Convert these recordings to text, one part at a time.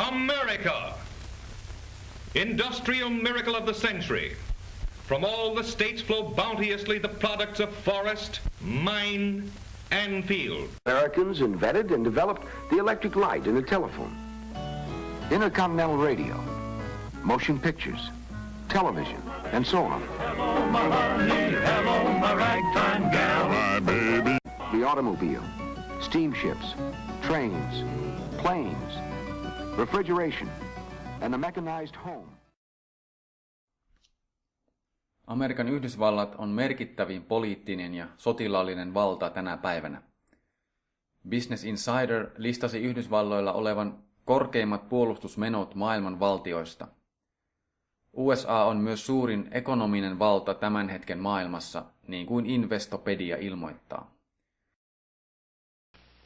America, industrial miracle of the century. From all the states flow bounteously the products of forest, mine, and field. Americans invented and developed the electric light and the telephone, intercontinental radio, motion pictures, television, and so on. Hello, my honey. Hello, my ragtime gal. My baby. The automobile, steamships, trains, planes, refrigeration, and the mechanized home. Amerikan Yhdysvallat on merkittävin poliittinen ja sotilaallinen valta tänä päivänä. Business Insider listasi Yhdysvalloilla olevan korkeimmat puolustusmenot maailman valtioista. USA on myös suurin ekonominen valta tämän hetken maailmassa, niin kuin Investopedia ilmoittaa.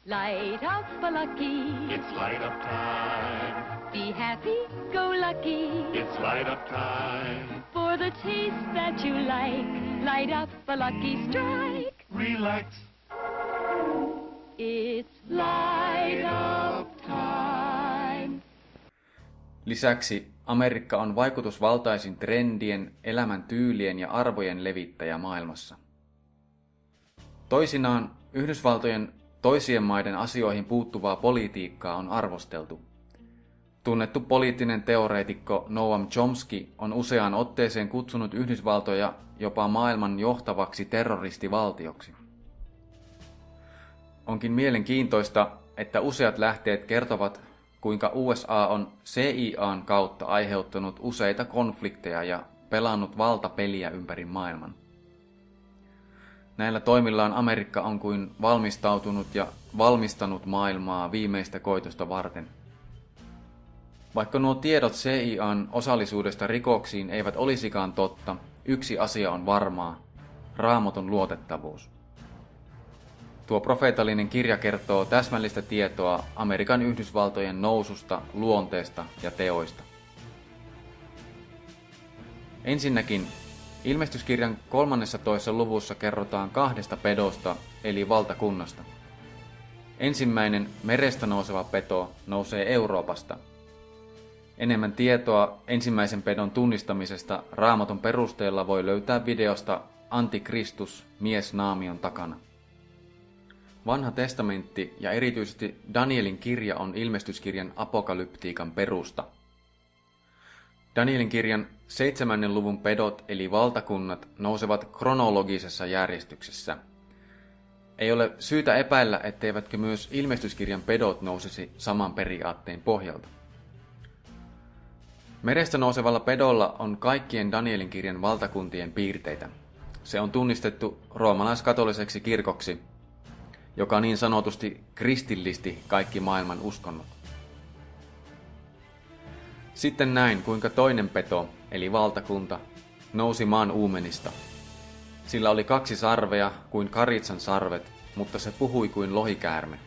Light up a lucky. It's light up time. Be happy, go lucky. It's light up time. For the taste that you like, light up a lucky strike. Relax. It's light up time. Lisäksi Amerikka on vaikutusvaltaisin trendien, elämäntyylien ja arvojen levittäjä maailmassa. Toisinaan Yhdysvaltojen toisien maiden asioihin puuttuvaa politiikkaa on arvosteltu. Tunnettu poliittinen teoreetikko Noam Chomsky on useaan otteeseen kutsunut Yhdysvaltoja jopa maailman johtavaksi terroristivaltioksi. Onkin mielenkiintoista, että useat lähteet kertovat, kuinka USA on CIA:n kautta aiheuttanut useita konflikteja ja pelannut valtapeliä ympäri maailman. Näillä toimillaan Amerikka on kuin valmistautunut ja valmistanut maailmaa viimeistä koitosta varten. Vaikka nuo tiedot CIA:n osallisuudesta rikoksiin eivät olisikaan totta, yksi asia on varmaa: Raamatun luotettavuus. Tuo profeetallinen kirja kertoo täsmällistä tietoa Amerikan Yhdysvaltojen noususta, luonteesta ja teoista. Ensinnäkin ilmestyskirjan 13. luvussa kerrotaan kahdesta pedosta, eli valtakunnasta. Ensimmäinen, merestä nouseva peto, nousee Euroopasta. Enemmän tietoa ensimmäisen pedon tunnistamisesta Raamatun perusteella voi löytää videosta Antikristus, mies naamion takana. Vanha testamentti ja erityisesti Danielin kirja on ilmestyskirjan apokalyptiikan perusta. Danielin kirjan 7. luvun pedot eli valtakunnat nousevat kronologisessa järjestyksessä. Ei ole syytä epäillä, etteivätkö myös ilmestyskirjan pedot nousisi saman periaatteen pohjalta. Merestä nousevalla pedolla on kaikkien Danielin kirjan valtakuntien piirteitä. Se on tunnistettu roomalaiskatoliseksi kirkoksi, joka niin sanotusti kristillisti kaikki maailman uskonnot. Sitten näin, kuinka toinen peto, eli valtakunta, nousi maan uumenista. Sillä oli 2 sarvea kuin karitsan sarvet, mutta se puhui kuin lohikäärme.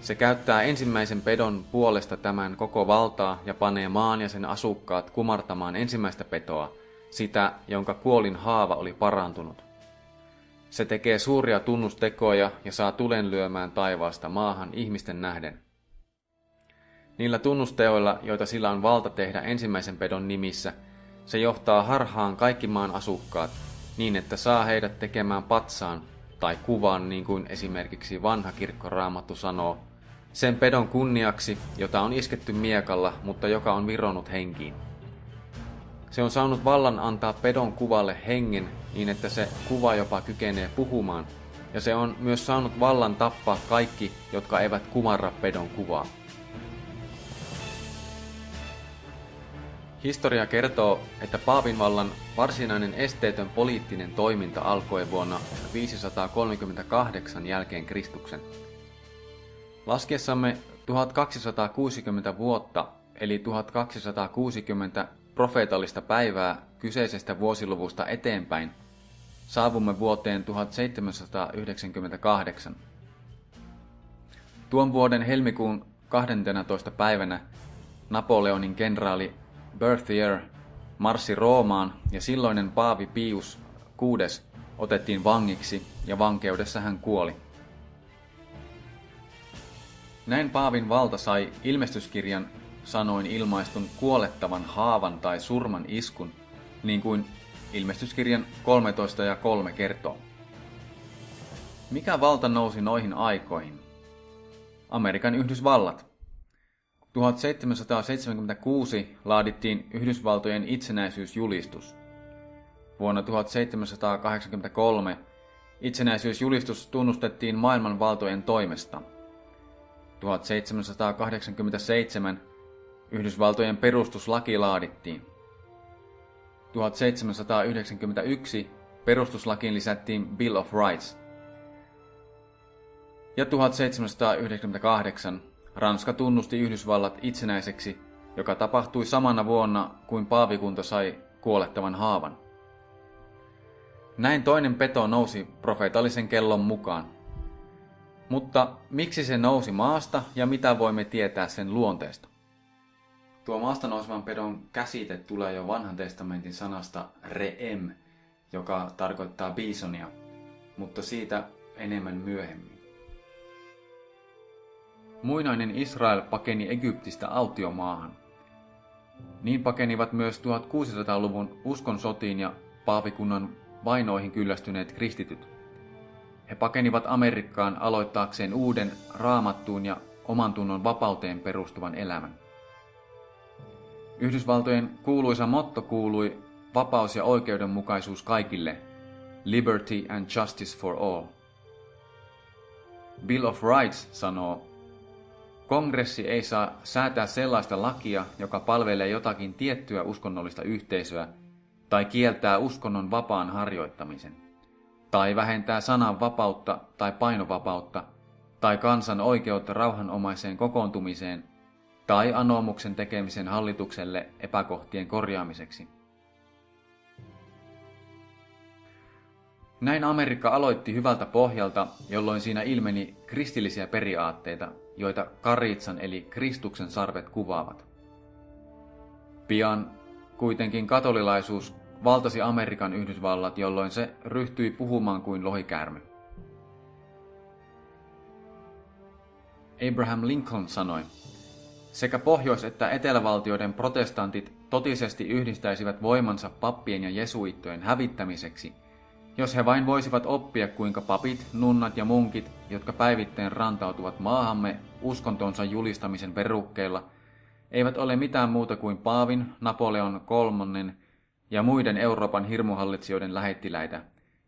Se käyttää ensimmäisen pedon puolesta tämän koko valtaa ja panee maan ja sen asukkaat kumartamaan ensimmäistä petoa, sitä, jonka kuolin haava oli parantunut. Se tekee suuria tunnustekoja ja saa tulen lyömään taivaasta maahan ihmisten nähden. Niillä tunnusteoilla, joita sillä on valta tehdä ensimmäisen pedon nimissä, se johtaa harhaan kaikki maan asukkaat, niin että saa heidät tekemään patsaan tai kuvan, niin kuin esimerkiksi vanha kirkkoraamattu sanoo, sen pedon kunniaksi, jota on isketty miekalla, mutta joka on vironnut henkiin. Se on saanut vallan antaa pedon kuvalle hengen, niin että se kuva jopa kykenee puhumaan, ja se on myös saanut vallan tappaa kaikki, jotka eivät kumarra pedon kuvaa. Historia kertoo, että paavin vallan varsinainen esteetön poliittinen toiminta alkoi vuonna 538 jälkeen Kristuksen. Laskiessamme 1260 vuotta, eli 1260 profeetallista päivää kyseisestä vuosiluvusta eteenpäin, saavumme vuoteen 1798. Tuon vuoden helmikuun 12. päivänä Napoleonin kenraali Berthier marssi Roomaan ja silloinen paavi Pius VI otettiin vangiksi ja vankeudessa hän kuoli. Näin paavin valta sai ilmestyskirjan sanoin ilmaistun kuolettavan haavan tai surman iskun, niin kuin ilmestyskirjan 13:3 kertoo. Mikä valta nousi noihin aikoihin? Amerikan Yhdysvallat. 1776 laadittiin Yhdysvaltojen itsenäisyysjulistus. Vuonna 1783 itsenäisyysjulistus tunnustettiin maailman valtojen toimesta. 1787 Yhdysvaltojen perustuslaki laadittiin. 1791 perustuslakiin lisättiin Bill of Rights. Ja 1798 Ranska tunnusti Yhdysvallat itsenäiseksi, joka tapahtui samana vuonna kuin paavikunta sai kuolettavan haavan. Näin toinen peto nousi profeetallisen kellon mukaan. Mutta miksi se nousi maasta ja mitä voimme tietää sen luonteesta? Tuo maasta nousevan pedon käsite tulee jo Vanhan testamentin sanasta re'em, joka tarkoittaa bisonia, mutta siitä enemmän myöhemmin. Muinainen Israel pakeni Egyptistä autiomaahan. Niin pakenivat myös 1600-luvun uskonsotiin ja paavikunnan vainoihin kyllästyneet kristityt. He pakenivat Amerikkaan aloittaakseen uuden raamattuun ja oman tunnon vapauteen perustuvan elämän. Yhdysvaltojen kuuluisa motto kuului vapaus ja oikeudenmukaisuus kaikille, liberty and justice for all. Bill of Rights sanoo, kongressi ei saa säätää sellaista lakia, joka palvelee jotakin tiettyä uskonnollista yhteisöä, tai kieltää uskonnon vapaan harjoittamisen, tai vähentää sanan vapautta tai painovapautta, tai kansan oikeutta rauhanomaiseen kokoontumiseen, tai anoomuksen tekemisen hallitukselle epäkohtien korjaamiseksi. Näin Amerikka aloitti hyvältä pohjalta, jolloin siinä ilmeni kristillisiä periaatteita, joita karitsan eli Kristuksen sarvet kuvaavat. Pian kuitenkin katolilaisuus valtasi Amerikan Yhdysvallat, jolloin se ryhtyi puhumaan kuin lohikäärme. Abraham Lincoln sanoi, sekä pohjois- että etelävaltioiden protestantit totisesti yhdistäisivät voimansa pappien ja jesuittojen hävittämiseksi, jos he vain voisivat oppia, kuinka papit, nunnat ja munkit, jotka päivittäin rantautuvat maahamme uskontonsa julistamisen verukkeilla, eivät ole mitään muuta kuin paavin, Napoleon III ja muiden Euroopan hirmuhallitsijoiden lähettiläitä,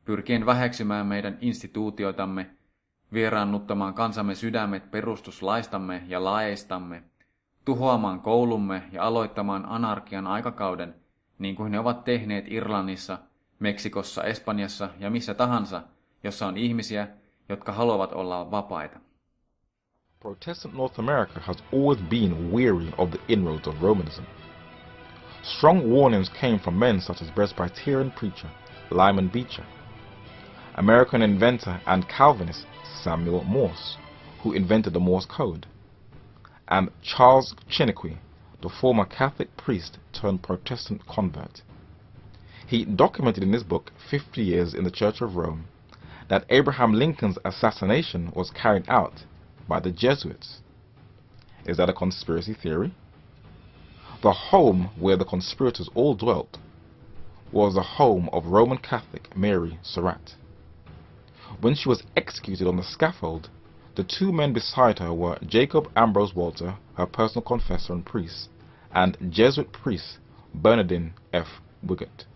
pyrkien väheksymään meidän instituutioitamme, vieraannuttamaan kansamme sydämet perustuslaistamme ja laeistamme, tuhoamaan koulumme ja aloittamaan anarkian aikakauden, niin kuin ne ovat tehneet Irlannissa, Meksikossa, Espanjassa ja missä tahansa, jossa on ihmisiä, jotka haluavat olla vapaita. Protestant North America has always been weary of the inroads of Romanism. Strong warnings came from men such as Presbyterian preacher Lyman Beecher, American inventor and Calvinist Samuel Morse, who invented the Morse Code, and Charles Chiniquy, the former Catholic priest turned Protestant convert. He documented in his book, 50 Years in the Church of Rome, that Abraham Lincoln's assassination was carried out by the Jesuits. Is that a conspiracy theory? The home where the conspirators all dwelt was the home of Roman Catholic Mary Surratt. When she was executed on the scaffold, the two men beside her were Jacob Ambrose Walter, her personal confessor and priest, and Jesuit priest Bernardine F. Wigott.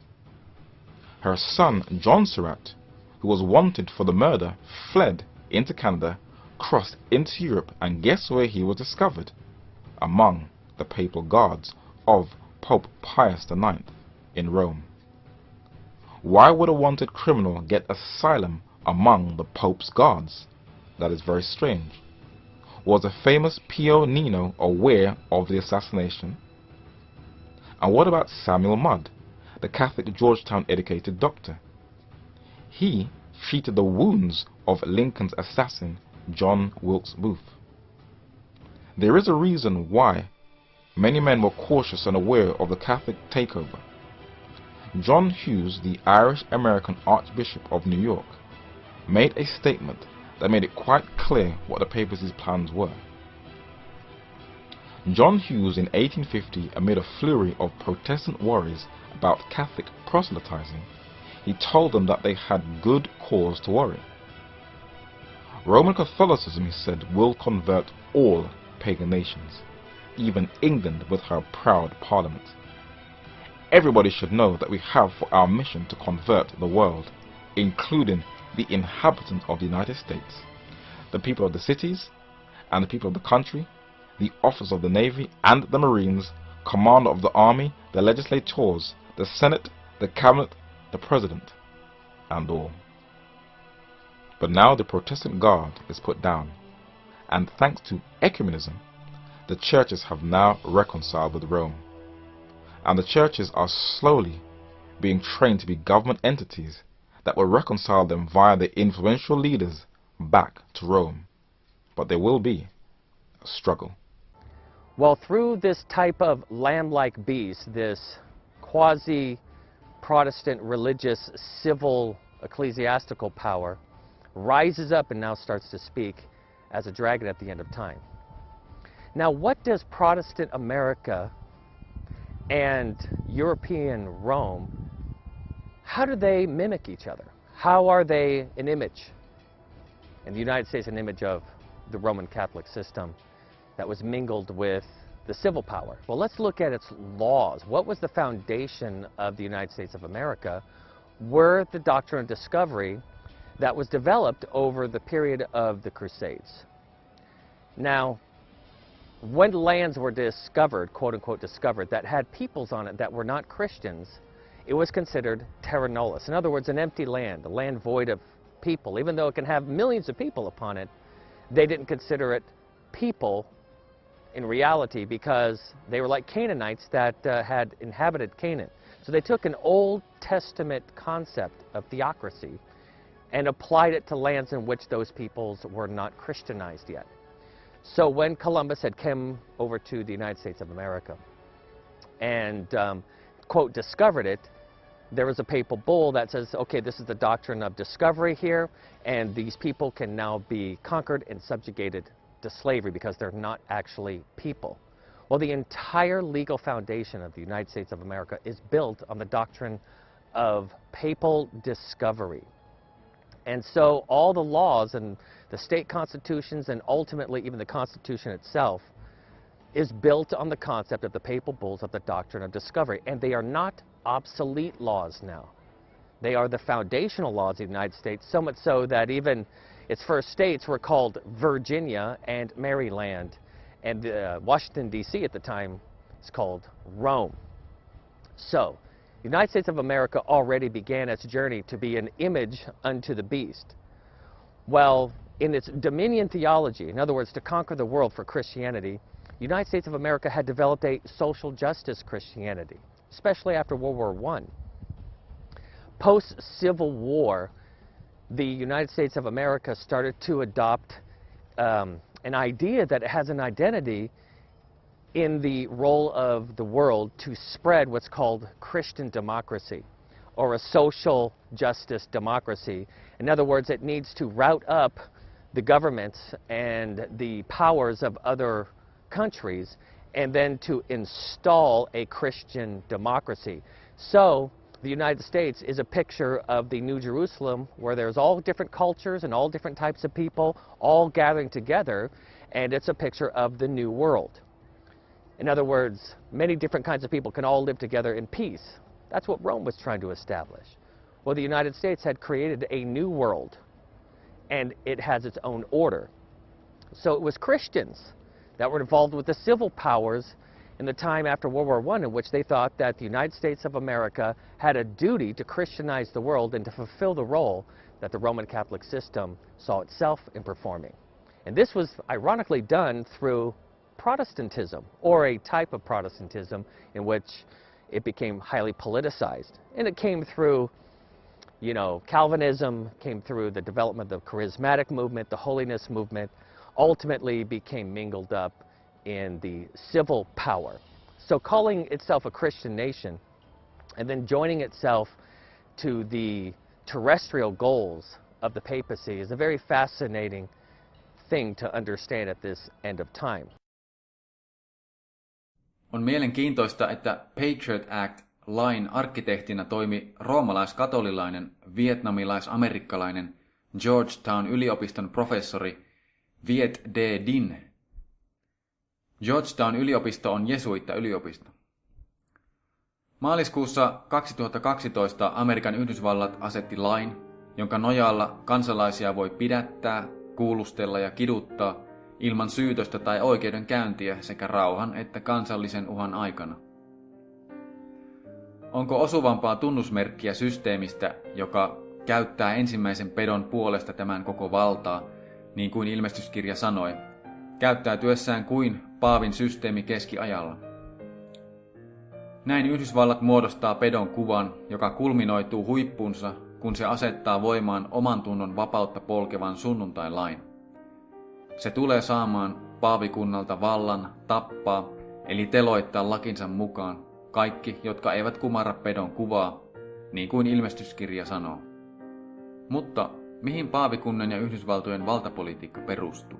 Her son, John Surratt, who was wanted for the murder, fled into Canada, crossed into Europe, and guess where he was discovered? Among the papal guards of Pope Pius IX in Rome. Why would a wanted criminal get asylum among the Pope's guards? That is very strange. Was the famous Pio Nino aware of the assassination? And what about Samuel Mudd, the Catholic Georgetown-educated doctor? He treated the wounds of Lincoln's assassin, John Wilkes Booth. There is a reason why many men were cautious and aware of the Catholic takeover. John Hughes, the Irish-American Archbishop of New York, made a statement that made it quite clear what the papacy's plans were. John Hughes in 1850, amid a flurry of Protestant worries about Catholic proselytizing, he told them that they had good cause to worry. Roman Catholicism, he said, will convert all pagan nations, even England with her proud parliament. Everybody should know that we have for our mission to convert the world, including the inhabitants of the United States, the people of the cities and the people of the country, the officers of the Navy and the Marines, commander of the army, the legislators, the Senate, the cabinet, the president, and all. But now the Protestant guard is put down, and thanks to ecumenism, the churches have now reconciled with Rome, and the churches are slowly being trained to be government entities that will reconcile them via the influential leaders back to Rome. But there will be a struggle. Well, through this type of lamb-like beast, this quasi-Protestant religious civil ecclesiastical power rises up and now starts to speak as a dragon at the end of time. Now, what does Protestant America and European Rome, how do they mimic each other? How are they an image? In the United States, an image of the Roman Catholic system that was mingled with the civil power. Well, let's look at its laws. What was the foundation of the United States of America? Were the doctrine of discovery that was developed over the period of the Crusades. Now, when lands were discovered, quote-unquote discovered, that had peoples on it that were not Christians, it was considered terra nullius. In other words, an empty land, a land void of people. Even though it can have millions of people upon it, they didn't consider it people in reality because they were like Canaanites that had inhabited Canaan. So they took an Old Testament concept of theocracy and applied it to lands in which those peoples were not Christianized yet. So when Columbus had come over to the United States of America and, quote, discovered it, there was a papal bull that says, okay, this is the doctrine of discovery here, and these people can now be conquered and subjugated to slavery because they're not actually people. Well, the entire legal foundation of the United States of America is built on the doctrine of papal discovery. And so all the laws and the state constitutions and ultimately even the Constitution itself is built on the concept of the papal bulls of the doctrine of discovery. And they are not obsolete laws now. They are the foundational laws of the United States, so much so that even its first states were called Virginia and Maryland. And Washington, D.C. at the time is called Rome. So, the United States of America already began its journey to be an image unto the beast. Well, in its dominion theology, in other words, to conquer the world for Christianity, the United States of America had developed a social justice Christianity, especially after World War I. Post-Civil War, the United States of America started to adopt an idea that it has an identity in the role of the world to spread what's called Christian democracy, or a social justice democracy. In other words, it needs to route up the governments and the powers of other countries and then to install a Christian democracy. So the United States is a picture of the New Jerusalem where there's all different cultures and all different types of people all gathering together, and it's a picture of the New World. In other words, many different kinds of people can all live together in peace. That's what Rome was trying to establish. Well, the United States had created a new world, and it has its own order. So it was Christians that were involved with the civil powers in the time after World War I, in which they thought that the United States of America had a duty to Christianize the world and to fulfill the role that the Roman Catholic system saw itself in performing. And this was ironically done through Protestantism, or a type of Protestantism in which it became highly politicized. And it came through, you know, Calvinism, came through the development of the charismatic movement, the holiness movement, ultimately became mingled up in the civil power. So calling itself a Christian nation and then joining itself to the terrestrial goals of the papacy is a very fascinating thing to understand at this end of time. On mielenkiintoista, että Patriot Act-lain arkkitehtina toimi roomalaiskatolilainen vietnamilais-amerikkalainen Georgetown yliopiston professori Viet D. Din. Georgetown yliopisto on jesuitta-yliopisto. Maaliskuussa 2012 Amerikan Yhdysvallat asetti lain, jonka nojalla kansalaisia voi pidättää, kuulustella ja kiduttaa ilman syytöstä tai oikeudenkäyntiä sekä rauhan että kansallisen uhan aikana. Onko osuvampaa tunnusmerkkiä systeemistä, joka käyttää ensimmäisen pedon puolesta tämän koko valtaa, niin kuin ilmestyskirja sanoi, käyttäytyessään kuin paavin systeemi keskiajalla? Näin Yhdysvallat muodostaa pedon kuvan, joka kulminoituu huippuunsa, kun se asettaa voimaan oman tunnon vapautta polkevan sunnuntailain. Se tulee saamaan paavikunnalta vallan tappaa, eli teloittaa lakinsa mukaan kaikki, jotka eivät kumarra pedon kuvaa, niin kuin ilmestyskirja sanoo. Mutta mihin paavikunnan ja Yhdysvaltojen valtapolitiikka perustuu?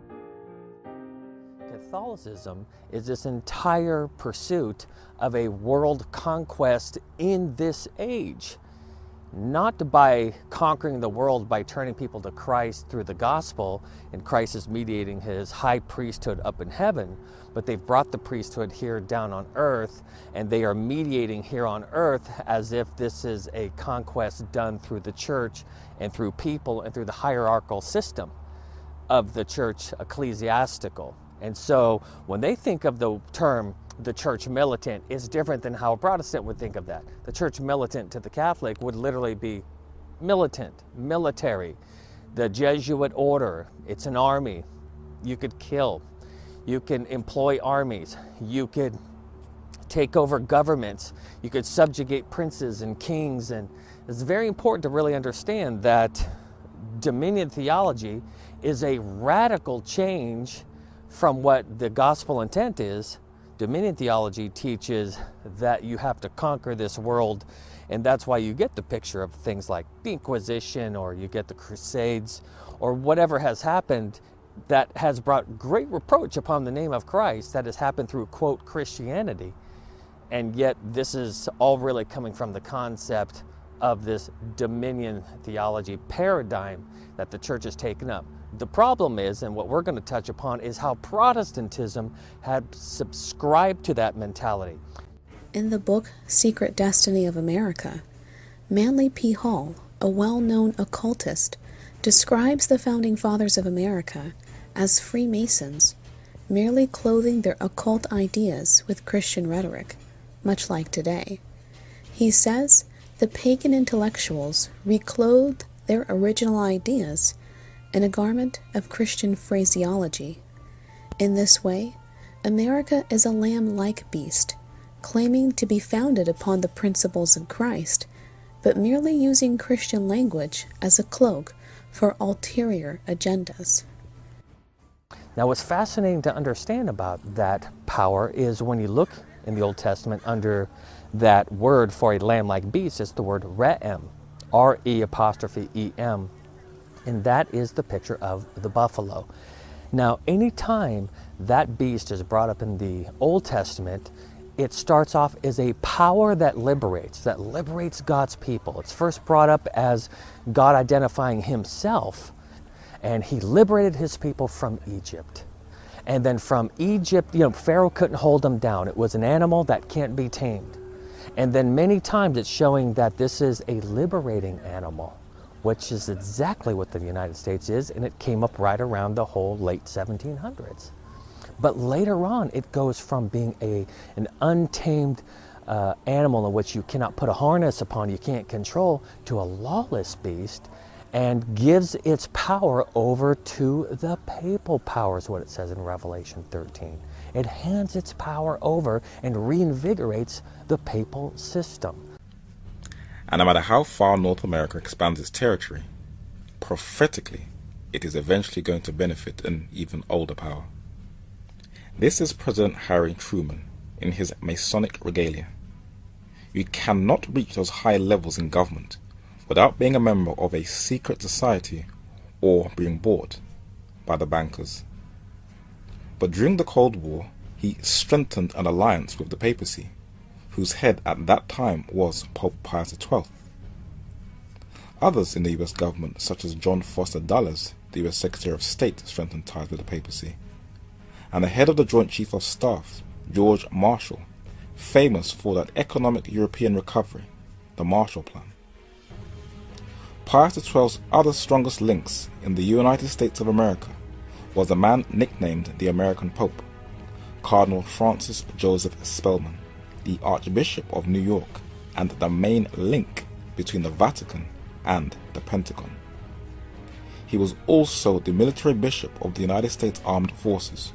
Catholicism is this entire pursuit of a world conquest in this age. Not by conquering the world by turning people to Christ through the gospel, and Christ is mediating his high priesthood up in heaven, but they've brought the priesthood here down on earth, and they are mediating here on earth as if this is a conquest done through the church and through people and through the hierarchical system of the church ecclesiastical. And so when they think of the term the church militant, is different than how a Protestant would think of that. The church militant to the Catholic would literally be militant, military. The Jesuit order, it's an army. You could kill. You can employ armies. You could take over governments. You could subjugate princes and kings. And it's very important to really understand that dominion theology is a radical change from what the gospel intent is. Dominion theology teaches that you have to conquer this world, and that's why you get the picture of things like the Inquisition, or you get the Crusades, or whatever has happened that has brought great reproach upon the name of Christ, that has happened through, quote, Christianity. And yet this is all really coming from the concept of this dominion theology paradigm that the church has taken up. The problem is, and what we're going to touch upon, is how Protestantism had subscribed to that mentality. In the book Secret Destiny of America, Manly P. Hall, a well-known occultist, describes the founding fathers of America as Freemasons, merely clothing their occult ideas with Christian rhetoric, much like today. He says the pagan intellectuals reclothed their original ideas in a garment of Christian phraseology. In this way, America is a lamb-like beast, claiming to be founded upon the principles of Christ, but merely using Christian language as a cloak for ulterior agendas. Now, what's fascinating to understand about that power is when you look in the Old Testament under that word for a lamb-like beast, it's the word re'em, R-E'-E-M, and that is the picture of the buffalo. Now, anytime that beast is brought up in the Old Testament, it starts off as a power that liberates God's people. It's first brought up as God identifying himself, and he liberated his people from Egypt. And then from Egypt, Pharaoh couldn't hold them down. It was an animal that can't be tamed. And then many times it's showing that this is a liberating animal, which is exactly what the United States is, and it came up right around the whole late 1700s. But later on, it goes from being an untamed animal in which you cannot put a harness upon, you can't control, to a lawless beast, and gives its power over to the papal power, is what it says in Revelation 13. It hands its power over and reinvigorates the papal system. And no matter how far North America expands its territory, prophetically, it is eventually going to benefit an even older power. This is President Harry Truman in his Masonic regalia. You cannot reach those high levels in government without being a member of a secret society or being bought by the bankers. But during the Cold War, he strengthened an alliance with the papacy, whose head at that time was Pope Pius XII. Others in the US government, such as John Foster Dulles, the US Secretary of State, strengthened ties with the papacy. And the head of the Joint Chief of Staff, George Marshall, famous for that economic European recovery, the Marshall Plan. Pius XII's other strongest links in the United States of America was a man nicknamed the American Pope, Cardinal Francis Joseph Spellman, the Archbishop of New York and the main link between the Vatican and the Pentagon. He was also the military bishop of the United States Armed Forces.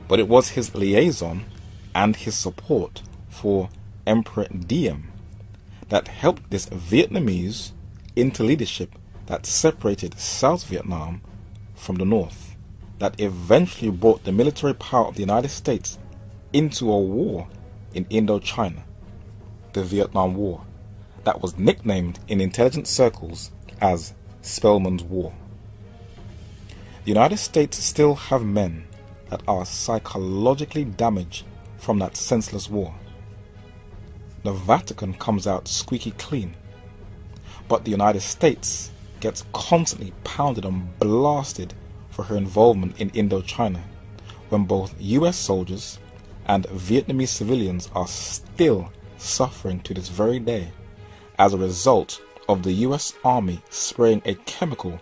But it was his liaison and his support for Emperor Diem that helped this Vietnamese into leadership that separated South Vietnam from the North, that eventually brought the military power of the United States into a war in Indochina, the Vietnam War, that was nicknamed in intelligence circles as Spellman's War. The United States still have men that are psychologically damaged from that senseless war. The Vatican comes out squeaky clean, but the United States gets constantly pounded and blasted for her involvement in Indochina, when both US soldiers and Vietnamese civilians are still suffering to this very day as a result of the US Army spraying a chemical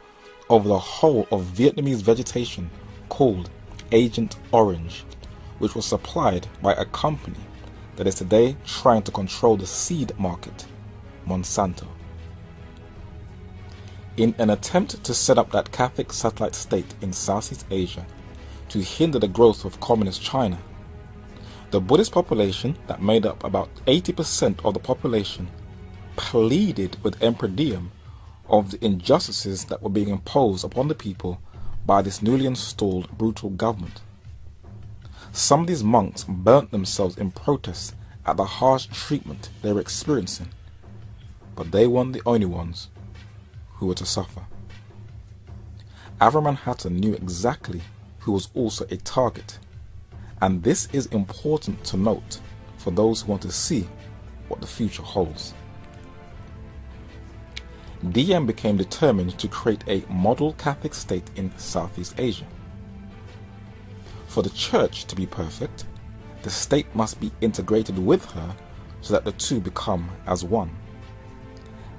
over the whole of Vietnamese vegetation called Agent Orange, which was supplied by a company that is today trying to control the seed market, Monsanto. In an attempt to set up that Catholic satellite state in Southeast Asia to hinder the growth of communist China, the Buddhist population that made up about 80% of the population pleaded with Emperor Diem of the injustices that were being imposed upon the people by this newly installed brutal government. Some of these monks burnt themselves in protest at the harsh treatment they were experiencing, but they weren't the only ones who were to suffer. Avram Manhattan knew exactly who was also a target, and this is important to note for those who want to see what the future holds. Diem became determined to create a model Catholic state in Southeast Asia. For the church to be perfect, the state must be integrated with her so that the two become as one.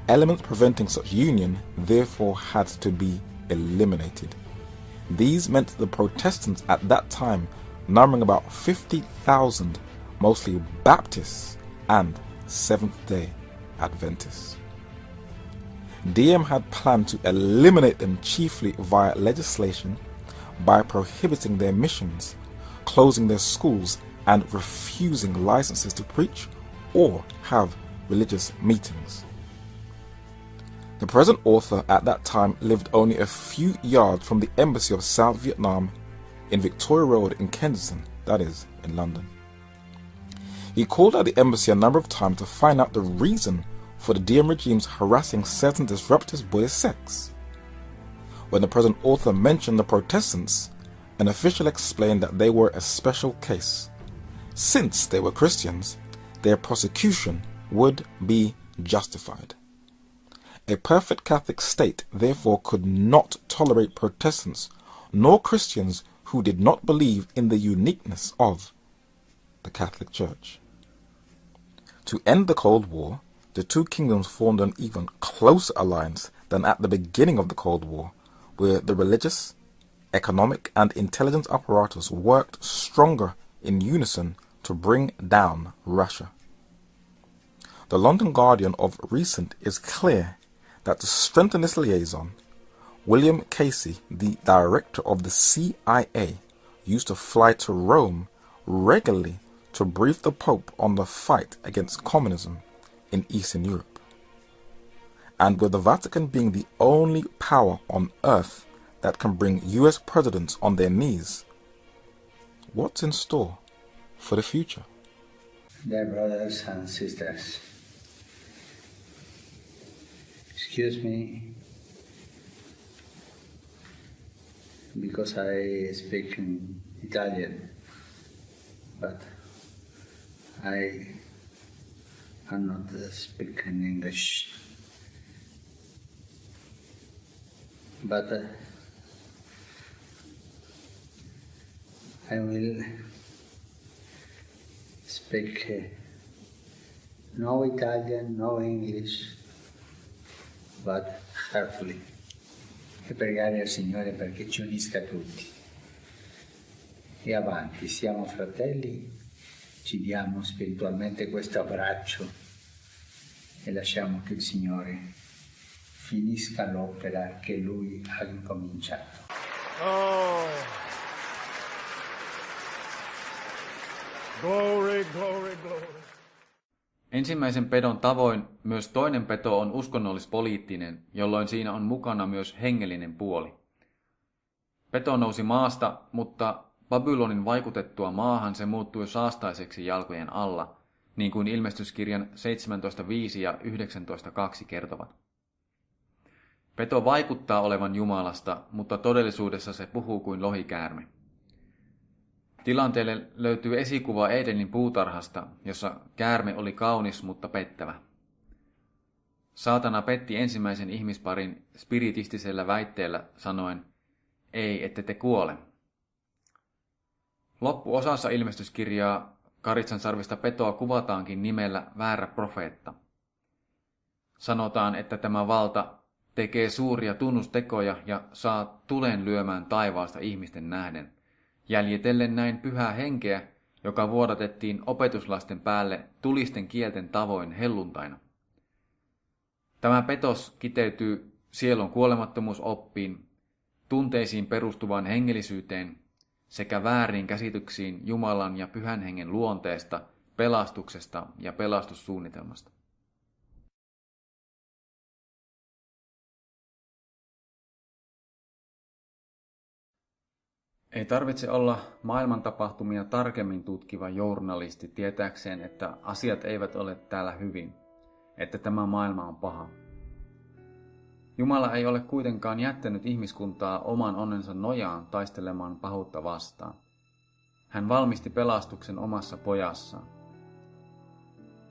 Elements preventing such union therefore had to be eliminated. These meant the Protestants at that time, numbering about 50,000, mostly Baptists and Seventh-day Adventists. Diem had planned to eliminate them chiefly via legislation by prohibiting their missions, closing their schools, and refusing licenses to preach or have religious meetings. The present author at that time lived only a few yards from the embassy of South Vietnam in Victoria Road in Kensington, that is, in London. He called at the embassy a number of times to find out the reason for the Diem regime's harassing certain disruptive Buddhist sects. When the present author mentioned the Protestants, an official explained that they were a special case. Since they were Christians, their prosecution would be justified. A perfect Catholic state therefore could not tolerate Protestants nor Christians who did not believe in the uniqueness of the Catholic Church. To end the Cold War, the two kingdoms formed an even closer alliance than at the beginning of the Cold War, where the religious, economic, and intelligence apparatus worked stronger in unison to bring down Russia. The London Guardian of recent is clear that to strengthen this liaison, William Casey, the director of the CIA, used to fly to Rome regularly to brief the Pope on the fight against communism in Eastern Europe. And with the Vatican being the only power on earth that can bring US presidents on their knees, what's in store for the future? Dear brothers and sisters, excuse me because I speak in Italian. but I cannot speak in English. But I will speak no Italian, no English, but carefully. E pregare al Signore perché ci unisca tutti. E avanti, siamo fratelli, ci diamo spiritualmente questo abbraccio e lasciamo che il Signore finisca l'opera che Lui ha incominciato. Oh. Glory, glory, glory. Ensimmäisen pedon tavoin myös toinen peto on uskonnollispoliittinen, jolloin siinä on mukana myös hengellinen puoli. Peto nousi maasta, mutta Babylonin vaikutettua maahan se muuttui saastaiseksi jalkojen alla, niin kuin ilmestyskirjan 17.5 ja 19.2 kertovat. Peto vaikuttaa olevan Jumalasta, mutta todellisuudessa se puhuu kuin lohikäärme. Tilanteelle löytyy esikuva Edenin puutarhasta, jossa käärme oli kaunis, mutta pettävä. Saatana petti ensimmäisen ihmisparin spiritistisellä väitteellä sanoen, ei, ette te kuole. Loppuosassa ilmestyskirjaa karitsansarvista petoa kuvataankin nimellä väärä profeetta. Sanotaan, että tämä valta tekee suuria tunnustekoja ja saa tulen lyömään taivaasta ihmisten nähden, jäljitellen näin pyhää henkeä, joka vuodatettiin opetuslasten päälle tulisten kielten tavoin helluntaina. Tämä petos kiteytyy sielun kuolemattomuusoppiin, tunteisiin perustuvaan hengellisyyteen sekä vääriin käsityksiin Jumalan ja Pyhän Hengen luonteesta, pelastuksesta ja pelastussuunnitelmasta. Ei tarvitse olla maailman tapahtumia tarkemmin tutkiva journalisti tietääkseen, että asiat eivät ole täällä hyvin, että tämä maailma on paha. Jumala ei ole kuitenkaan jättänyt ihmiskuntaa oman onnensa nojaan taistelemaan pahuutta vastaan. Hän valmisti pelastuksen omassa pojassaan.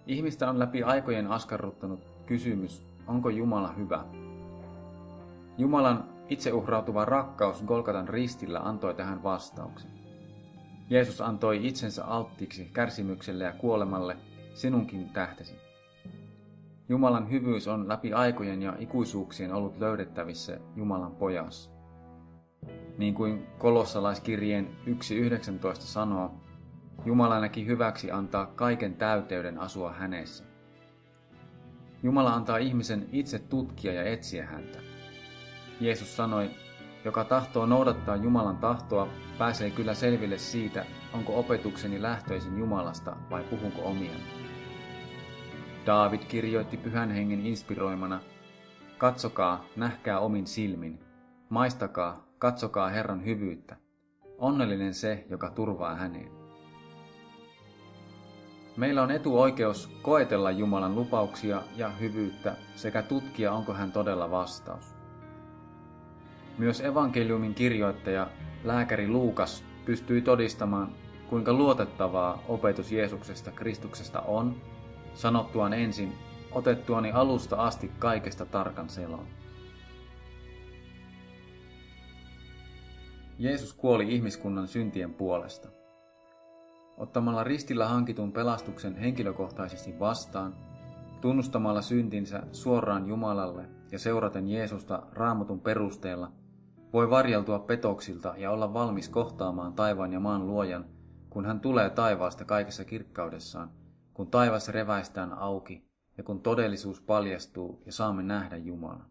Ihmistä on läpi aikojen askarruttanut kysymys, onko Jumala hyvä? Jumalan itseuhrautuva rakkaus Golgatan ristillä antoi tähän vastauksen. Jeesus antoi itsensä alttiiksi kärsimykselle ja kuolemalle sinunkin tähtesi. Jumalan hyvyys on läpi aikojen ja ikuisuuksien ollut löydettävissä Jumalan pojassa. Niin kuin kolossalaiskirjeen 1.19 sanoo, Jumala näki hyväksi antaa kaiken täyteyden asua hänessä. Jumala antaa ihmisen itse tutkia ja etsiä häntä. Jeesus sanoi, joka tahtoo noudattaa Jumalan tahtoa, pääsee kyllä selville siitä, onko opetukseni lähtöisin Jumalasta vai puhunko omiani. Daavid kirjoitti Pyhän Hengen inspiroimana, katsokaa, nähkää omin silmin, maistakaa, katsokaa Herran hyvyyttä. Onnellinen se, joka turvaa häneen. Meillä on etuoikeus koetella Jumalan lupauksia ja hyvyyttä sekä tutkia, onko hän todella vastaus. Myös evankeliumin kirjoittaja, lääkäri Luukas, pystyi todistamaan, kuinka luotettavaa opetus Jeesuksesta Kristuksesta on, sanottuaan ensin, otettuani alusta asti kaikesta tarkan selon. Jeesus kuoli ihmiskunnan syntien puolesta. Ottamalla ristillä hankitun pelastuksen henkilökohtaisesti vastaan, tunnustamalla syntinsä suoraan Jumalalle ja seuraten Jeesusta Raamatun perusteella, voi varjeltua petoksilta ja olla valmis kohtaamaan taivaan ja maan luojan, kun hän tulee taivaasta kaikessa kirkkaudessaan, kun taivas reväistään auki ja kun todellisuus paljastuu ja saamme nähdä Jumalan.